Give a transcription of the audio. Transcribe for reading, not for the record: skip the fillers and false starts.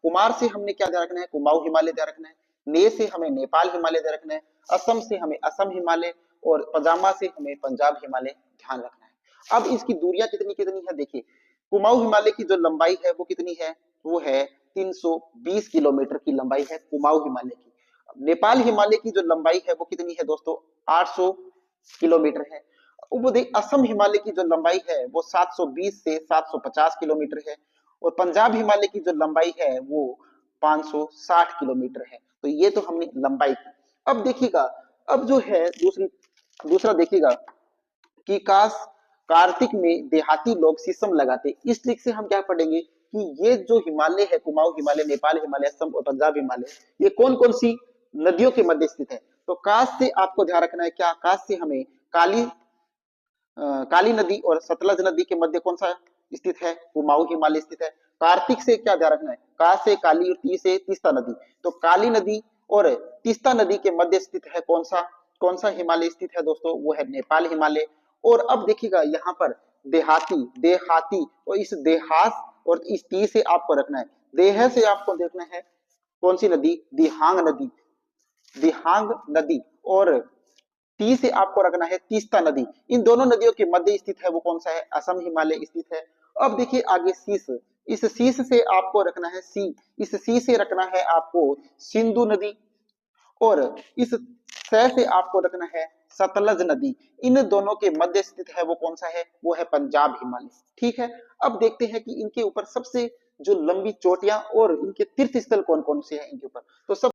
कुमार से हमने क्या ध्यान रखना है, कुमाऊं हिमालय ध्यान रखना है। ने से हमें नेपाल हिमालय ध्यान रखना है। असम से हमें असम हिमालय, और पजामा से हमें पंजाब हिमालय ध्यान रखना है। अब इसकी दूरियां कितनी कितनी है देखिए, कुमाऊं हिमालय की जो लंबाई है वो कितनी है, वो है 320 किलोमीटर की लंबाई है कुमाऊं हिमालय की। नेपाल हिमालय की जो लंबाई है वो कितनी है दोस्तों, 800 किलोमीटर है। वो देख, असम हिमालय की जो लंबाई है वो 720 से 750 किलोमीटर है। और पंजाब हिमालय की जो लंबाई है वो 560 किलोमीटर है। तो ये तो हमने लंबाई की। अब देखिएगा, अब जो है दूसरा देखिएगा कि कार्तिक में देहाती लोग शीशम लगाते। इस ट्रिक से हम क्या पढ़ेंगे कि ये जो हिमालय है, कुमाऊं हिमालय, नेपाल हिमालय, असम और पंजाब हिमालय, ये कौन कौन सी नदियों के मध्य स्थित है। तो काश से आपको ध्यान रखना है, क्या काश से हमें काली नदी और सतलज नदी के मध्य कौन सा स्थित है, कुमाऊं हिमालय स्थित है। कार्तिक से क्या ध्यान रखना है, का से काली और ती से तीस्ता नदी। तो काली नदी और तीस्ता नदी के मध्य स्थित है कौन सा हिमालय स्थित है दोस्तों, वो है नेपाल हिमालय। और अब देखिएगा यहाँ पर देहाती देहाती, और इस देहास और इस ती से आपको रखना है, देह से आपको देखना है कौन सी नदी, दिहांग नदी, दिहांग नदी। और टी से आपको रखना है तीस्ता नदी। इन दोनों नदियों के मध्य स्थित है वो कौन सा है, असम हिमालय स्थित है। अब देखिए आगे शीश, इस शीश से आपको रखना है इस सी से रखना है आपको सिंधु नदी। और इस सै से आपको रखना है सतलज नदी। इन दोनों के मध्य स्थित है वो कौन सा है, वो है पंजाब हिमालय। ठीक है, अब देखते हैं कि इनके ऊपर सबसे जो लंबी चोटियां और इनके तीर्थ स्थल कौन कौन से हैं इनके ऊपर। तो सब